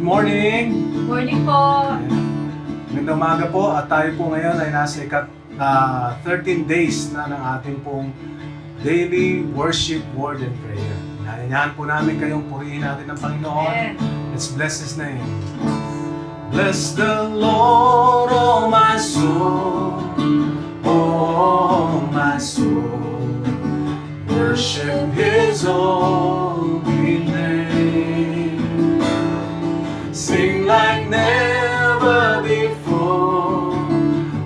Good morning! Morning po! Magandang umaga po at tayo po ngayon ay nasa 13 days na ng ating pong daily worship, word, and prayer. Inaanyahan po namin kayong purihin natin ng Panginoon. Let's bless His name. Bless the Lord, oh my soul, oh my soul. Worship His holy name. Sing like never before,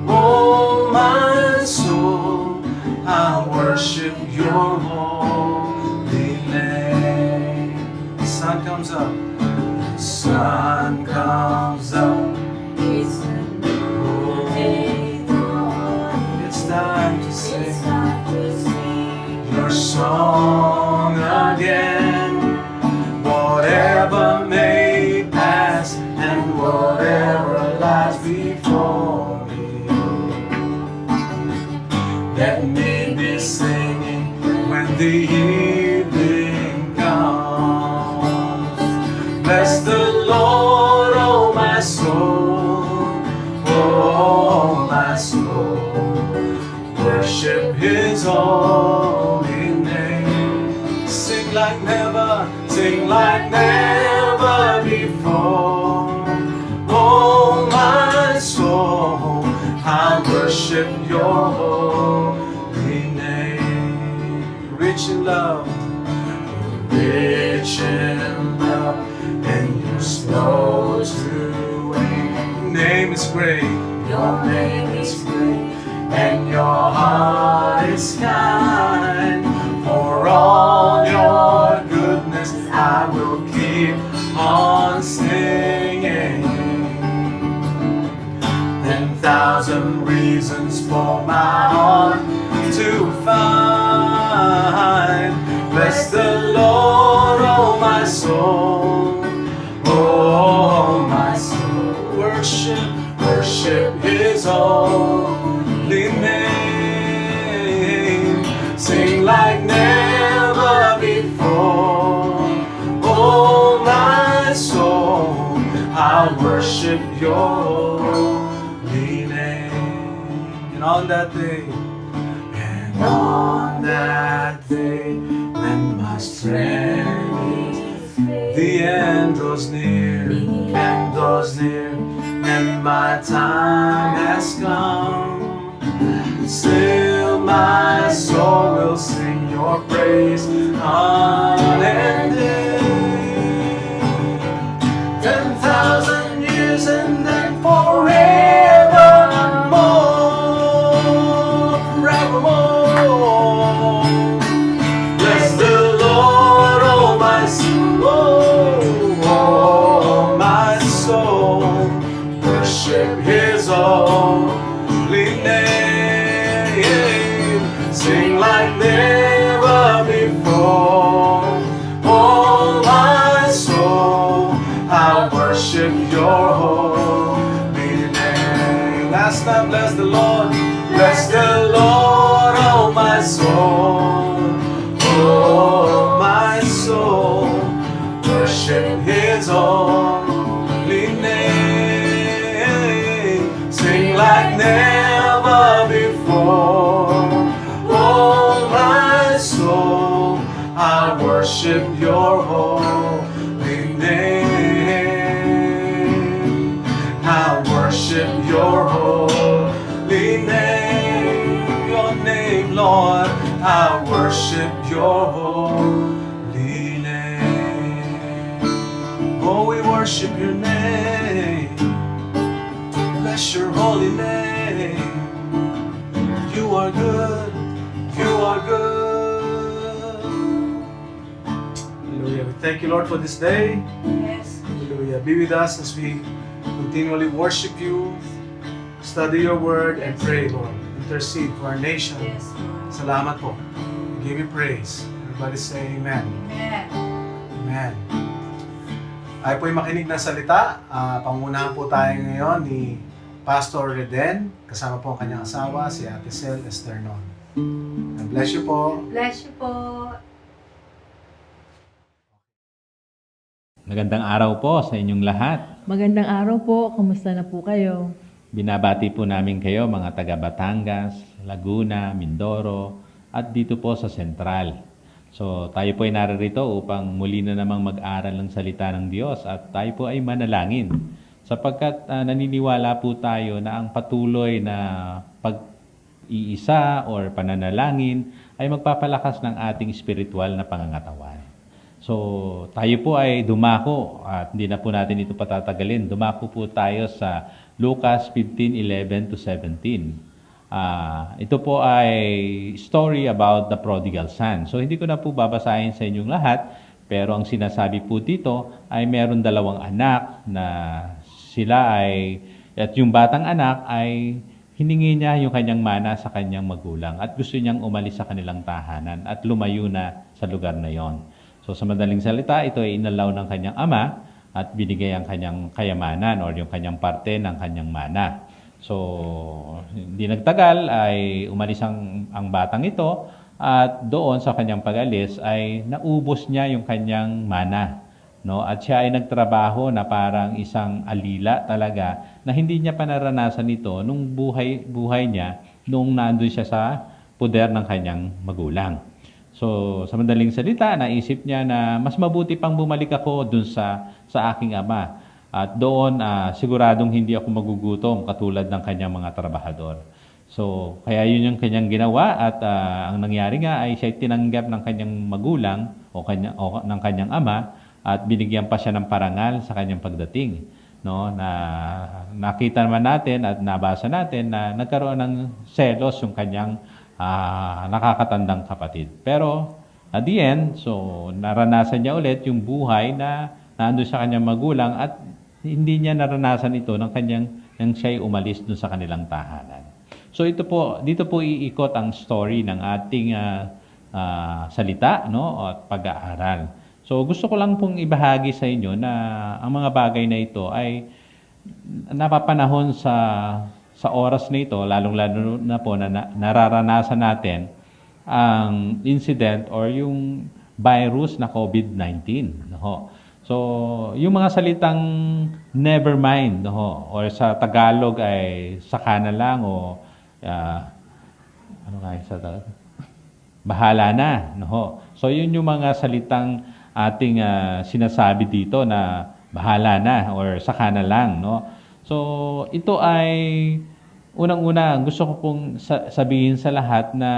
oh my soul. I worship Your holy name. The sun comes up. The sun comes up. It's a new day dawn. It's time to sing It's time to sing your song again. Whatever may pass and whatever lies before me, let me be singing when the evening comes. Bless the Lord, oh my soul, oh my soul. Worship His holy name. Sing like never before. Oh my soul, I worship Your holy name. Rich in love, rich in love, and You're slow to anger. Your name is great. Your name is great, and Your heart is kind. For all Your goodness, I will keep on singing. 10,000 reasons for my heart to find. Bless the Lord, oh my soul, oh my soul. Worship His holy name. Sing like never before. Oh my soul, I worship Your holy name. And on that day, when my strength is the end draws near, and my time has come. Still my soul will sing Your praise unending. 10,000 years and then forevermore. Bless the Lord, oh my soul, oh my soul. Worship His holy name. Sing like never before. Oh my soul, I worship Your holy name. Last time, bless the Lord, oh my soul, oh my soul. Worship His holy name. Sing like never before. Oh my soul, I worship Your holy name. I worship Your holy name. Your name, Lord, I worship Your holy name. Oh, we worship Your name. Bless Your holy name. You are good. You are good. Hallelujah. We thank You, Lord, for this day. Yes. Hallelujah. Be with us as we continually worship You, study Your word, and pray, Lord. Intercede for our nation. Yes, Lord. Salamat po. We give You praise. Everybody say Amen. Amen. Amen. Ay po'y makinig ng salita. Pangunahan po tayo ngayon ni Pastor Reden. Kasama po ang kanyang asawa, si Ate Sel Esternon. God bless you po. Bless you po. Magandang araw po sa inyong lahat. Magandang araw po. Kamusta na po kayo? Binabati po namin kayo mga taga Batangas, Laguna, Mindoro at dito po sa Sentral. So tayo po ay naririto upang muli na namang mag-aral ng salita ng Diyos at tayo po ay manalangin. Sapagkat naniniwala po tayo na ang patuloy na pag-iisa or pananalangin ay magpapalakas ng ating spiritual na pangangatawan. So, tayo po ay dumako at hindi na po natin ito patatagalin. Dumako po tayo sa Lucas 15:11 to 17. Ito po ay story about the prodigal son. So, hindi ko na po babasahin sa inyong lahat, pero ang sinasabi po dito ay meron dalawang anak na sila ay, at yung batang anak ay hiningi niya yung kanyang mana sa kanyang magulang at gusto niyang umalis sa kanilang tahanan at lumayo na sa lugar na yon. So sa madaling salita, ito ay inalaw ng kanyang ama at binigay ang kanyang kayamanan or yung kanyang parte ng kanyang mana. So hindi nagtagal ay umalis ang batang ito at doon sa kanyang pag-alis ay naubos niya yung kanyang mana. No? At siya ay nagtrabaho na parang isang alila talaga na hindi niya pa naranasan ito nung buhay niya nung nandun siya sa puder ng kanyang magulang. So, sa madaling salita, naisip niya na mas mabuti pang bumalik ako dun sa aking ama. At doon, siguradong hindi ako magugutom katulad ng kanyang mga trabahador. So, kaya yun yung kanyang ginawa at ang nangyari nga ay siya tinanggap ng kanyang magulang o ng kanyang ama at binigyan pa siya ng parangal sa kanyang pagdating. No, na nakita naman natin at nabasa natin na nagkaroon ng selos yung kanyang nakakatandang kapatid. Pero at the end, so naranasan niya ulit yung buhay na nandun sa kanyang magulang at hindi niya naranasan ito nang siya ay umalis dun sa kanilang tahanan. So dito po iikot ang story ng ating salita, no, at pag-aaral. So gusto ko lang pong ibahagi sa inyo na ang mga bagay na ito ay napapanahon sa oras na ito, lalong-lalo na po na nararanasan natin ang incident or yung virus na COVID-19. No? So, yung mga salitang never mind, no? Or sa Tagalog ay saka na lang o ano nga sa Tagalog? Bahala na. No? So, yun yung mga salitang ating sinasabi dito na bahala na or saka na lang. No? So, ito ay unang-una, gusto ko pong sabihin sa lahat na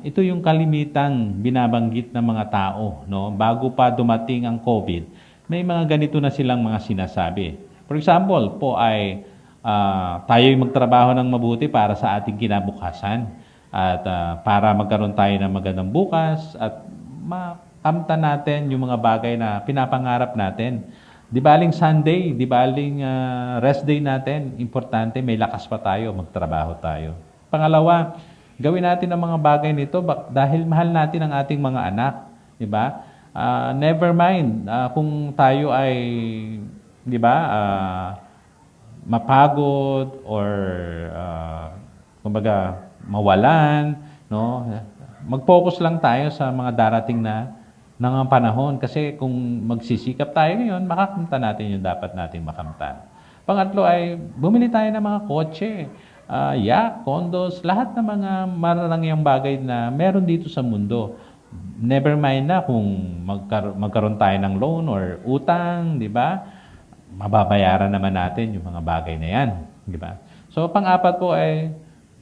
ito yung kalimitang binabanggit ng mga tao. No? Bago pa dumating ang COVID, may mga ganito na silang mga sinasabi. For example, po ay tayo'y magtrabaho ng mabuti para sa ating kinabukasan at para magkaroon tayo ng magandang bukas at makamtan natin yung mga bagay na pinapangarap natin. Di baling Sunday, di baling rest day natin, importante may lakas pa tayo, magtrabaho tayo. Pangalawa, gawin natin ang mga bagay nito dahil mahal natin ang ating mga anak, di ba? Never mind kung tayo ay, di ba, mapagod or kumbaga mawalan, no? Mag-focus lang tayo sa mga darating na ng panahon kasi kung magsisikap tayo ngayon, makakamta natin yung dapat nating makamtan. Pangatlo ay bumili tayo ng mga kotse, condos, lahat ng mga mararangyang bagay na meron dito sa mundo. Never mind na kung magkaroon tayo ng loan or utang, di ba? Mababayaran naman natin yung mga bagay na yan, di ba? So, pang-apat po ay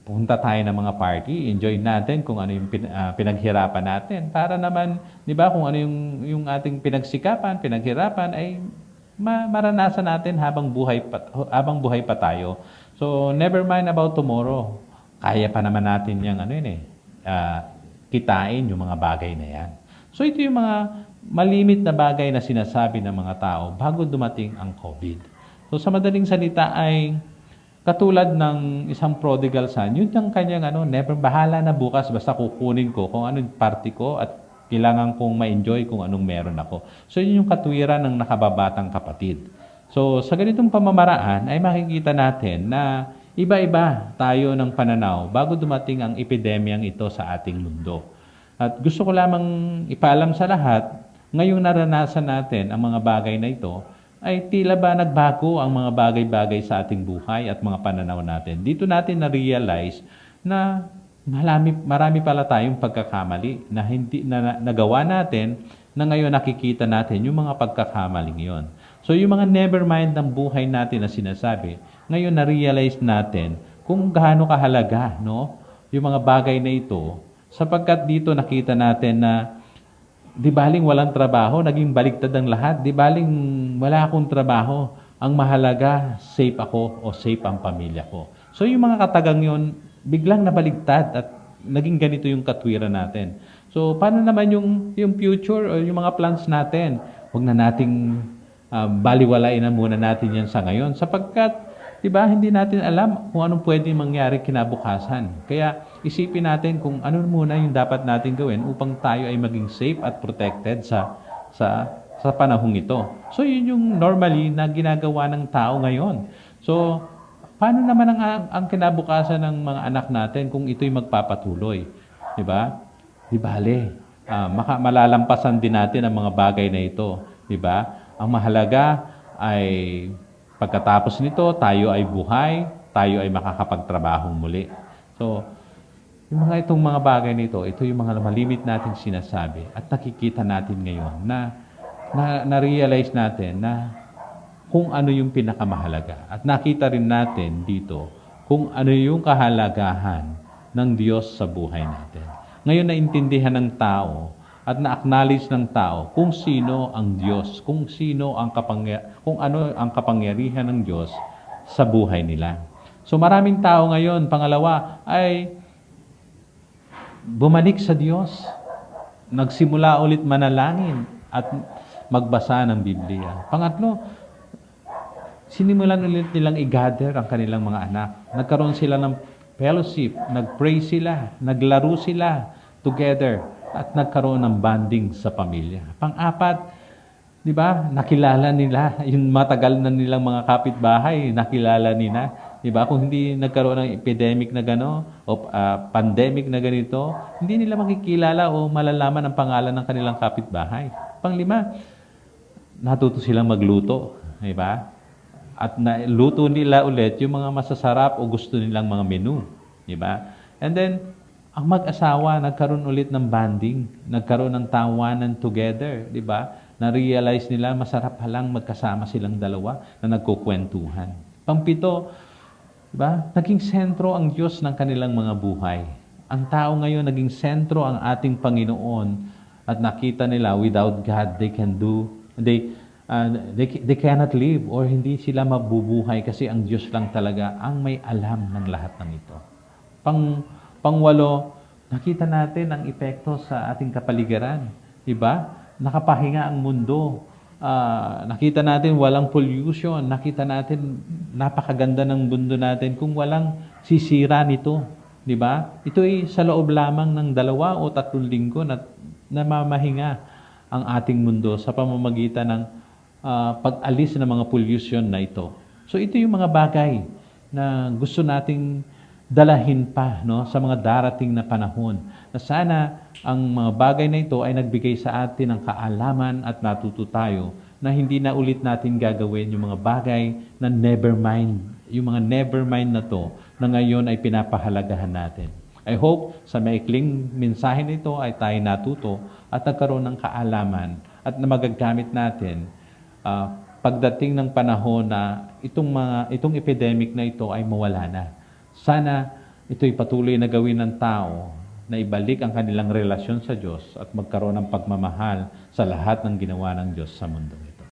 punta tayo ng mga party, enjoy natin kung ano yung pinaghirapan natin. Para naman, di ba, kung ano yung ating pinaghirapan ay maranasan natin habang buhay pa tayo. So, never mind about tomorrow. Kaya pa naman natin yung kitain yung mga bagay na yan. So, ito yung mga malimit na bagay na sinasabi ng mga tao bago dumating ang COVID. So, sa madaling salita ay katulad ng isang prodigal son, yun yung kanyang never bahala na bukas basta kukunin ko kung anong party ko at kailangan kong ma-enjoy kung anong meron ako. So yun yung katwiran ng nakababatang kapatid. So sa ganitong pamamaraan ay makikita natin na iba-iba tayo ng pananaw bago dumating ang epidemyang ito sa ating mundo. At gusto ko lamang ipaalam sa lahat ngayong naranasan natin ang mga bagay na ito, ay tila ba nagbago ang mga bagay-bagay sa ating buhay at mga pananaw natin. Dito natin na-realize na marami pala tayong pagkakamali na hindi na nagawa natin, na ngayon nakikita natin yung mga pagkakamaling yon. So yung mga never mind ng buhay natin na sinasabi, ngayon na-realize natin kung gaano kahalaga, no, yung mga bagay na ito, sapagkat dito nakita natin na di baling walang trabaho, naging baligtad ang lahat. Di baling wala akong trabaho, ang mahalaga, safe ako o safe ang pamilya ko. So yung mga katagang yun, biglang nabaligtad at naging ganito yung katwiran natin. So paano naman yung future o yung mga plans natin? Huwag na nating baliwalain na muna natin yan sa ngayon. Sapagkat, di ba, hindi natin alam kung anong pwedeng mangyari kinabukasan. Kaya isipin natin kung ano muna yung dapat natin gawin upang tayo ay maging safe at protected sa panahong ito. So yun yung normally na ginagawa ng tao ngayon. So paano naman ang kinabukasan ng mga anak natin kung ito'y magpapatuloy? Di ba? Di bale, malalampasan din natin ang mga bagay na ito. Di ba? Ang mahalaga ay pagkatapos nito, tayo ay buhay, tayo ay makakapagtrabahong muli. So, yung itong mga bagay nito, ito yung mga malimit natin sinasabi at nakikita natin ngayon na na-realize natin na kung ano yung pinakamahalaga. At nakita rin natin dito kung ano yung kahalagahan ng Diyos sa buhay natin. Ngayon naintindihan ng tao at na-acknowledge ng tao kung sino ang Diyos, kung ano ang kapangyarihan ng Diyos sa buhay nila. So maraming tao ngayon, pangalawa, ay bumalik sa Diyos. Nagsimula ulit manalangin at magbasa ng Biblia. Pangatlo, sinimulan ulit nilang i-gather ang kanilang mga anak. Nagkaroon sila ng fellowship, nag-pray sila, naglaro sila together, at nagkaroon ng bonding sa pamilya. Pang-apat, di ba, nakilala nila, yung matagal na nilang mga kapitbahay, nakilala nila. Di ba, kung hindi nagkaroon ng epidemic na gano, o pandemic na ganito, hindi nila makikilala o malalaman ang pangalan ng kanilang kapitbahay. Pang-lima, natuto silang magluto. Di ba? At luto nila ulit yung mga masasarap o gusto nilang mga menu. Di ba? And then, ang mag-asawa, nagkaroon ulit ng bonding, nagkaroon ng tawanan together, di ba? Na-realize nila, masarap palang magkasama silang dalawa na nagkukwentuhan. Pang-pito, di ba? Naging sentro ang Diyos ng kanilang mga buhay. Ang tao ngayon, naging sentro ang ating Panginoon at nakita nila, without God, they cannot live or hindi sila mabubuhay kasi ang Diyos lang talaga ang may alam ng lahat ng ito. Pangwalo, nakita natin ang epekto sa ating kapaligiran. Diba? Nakapahinga ang mundo. Nakita natin walang pollution. Nakita natin napakaganda ng mundo natin kung walang sisira nito. Diba? Ito ay sa loob lamang ng 2 o 3 linggo na namamahinga ang ating mundo sa pamamagitan ng pag-alis ng mga pollution na ito. So ito yung mga bagay na gusto nating dalahin pa, no, sa mga darating na panahon. Na sana ang mga bagay na ito ay nagbigay sa atin ng kaalaman at natuto tayo na hindi na ulit natin gagawin yung mga bagay na never mind. Yung mga never mind na to na ngayon ay pinapahalagahan natin. I hope sa maikling mensahe nito ay tayo natuto at nagkaroon ng kaalaman at na magagamit natin pagdating ng panahon na itong epidemic na ito ay mawala na. Sana ito'y patuloy na gawin ng tao na ibalik ang kanilang relasyon sa Diyos at magkaroon ng pagmamahal sa lahat ng ginawa ng Diyos sa mundo ito.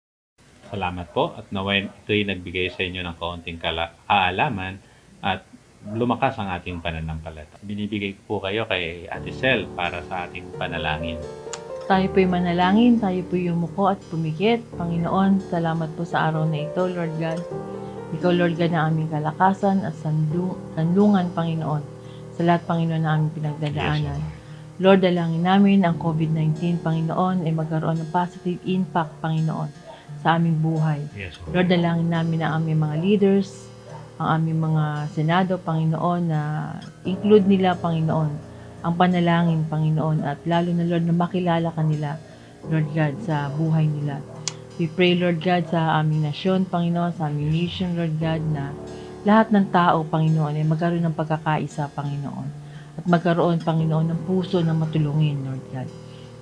Salamat po at naway ito'y nagbigay sa inyo ng kaunting kaalaman at lumakas ang ating pananampalataya. Binibigay ko po kayo kay Ate Sel para sa ating panalangin. Tayo po'y manalangin, tayo po'y yumuko at pumikit. Panginoon, salamat po sa araw na ito, Lord God. Ikaw, Lord God, na aming kalakasan at sanlungan, Panginoon, sa lahat, Panginoon, na aming pinagdadaanan. Yes. Lord, dalangin namin ang COVID-19, Panginoon, ay magkaroon ng positive impact, Panginoon, sa aming buhay. Yes, Lord, dalangin namin ang aming mga leaders, ang aming mga senado, Panginoon, na include nila, Panginoon, ang panalangin, Panginoon, at lalo na, Lord, na makilala kanila Lord God, sa buhay nila. We pray, Lord God, sa aming nasyon, Panginoon, sa aming nation, Lord God, na lahat ng tao, Panginoon, ay magkaroon ng pagkakaisa, Panginoon. At magkaroon, Panginoon, ng puso na matulungin, Lord God.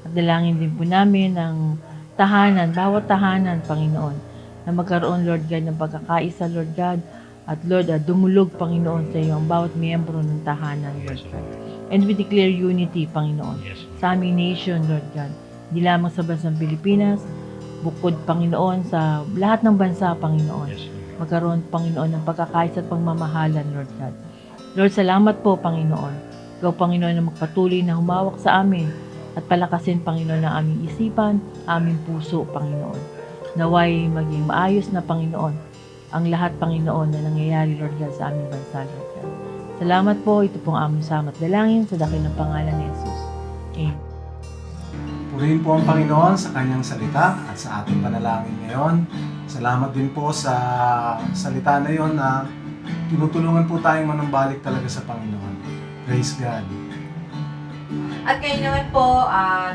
At dalangin din po namin ng tahanan, bawat tahanan, Panginoon, na magkaroon, Lord God, ng pagkakaisa, Lord God. At Lord, dumulog, Panginoon, sa iyo ang bawat miyembro ng tahanan, Lord God. And we declare unity, Panginoon, sa aming nation, Lord God. Hindi lamang sa bansang Pilipinas, bukod, Panginoon, sa lahat ng bansa, Panginoon. Magkaroon, Panginoon, ng pagkakaisa at pagmamahalan, Lord God. Lord, salamat po, Panginoon. Ikaw, Panginoon, na magpatuloy na humawak sa amin at palakasin, Panginoon, ang aming isipan, aming puso, Panginoon. Naway maging maayos na, Panginoon, ang lahat, Panginoon, na nangyayari, Lord God, sa aming bansa, Lord God. Salamat po. Ito pong aming salamat dalangin sa dakil ng pangalan ni Jesus. Amen. Purihin po ang Panginoon sa kanyang salita at sa ating panalangin ngayon. Salamat din po sa salita na yon na tinutulungan po tayong manumbalik talaga sa Panginoon. Praise God. At ngayon naman po,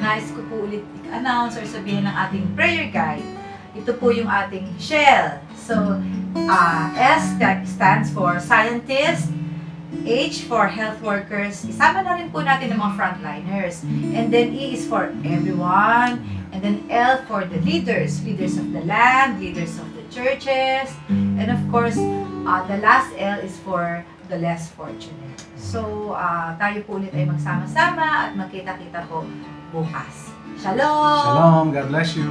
nais ko po ulit i-announce or sabihin ng ating prayer guide. Ito po yung ating shell. So, S stands for scientist, H for health workers. Isama na rin po natin ang mga frontliners. And then E is for everyone. And then L for the leaders. Leaders of the land, leaders of the churches. And of course, the last L is for the less fortunate. So, tayo po ulit ay magsama-sama at magkita-kita po bukas. Shalom! Shalom. God bless you.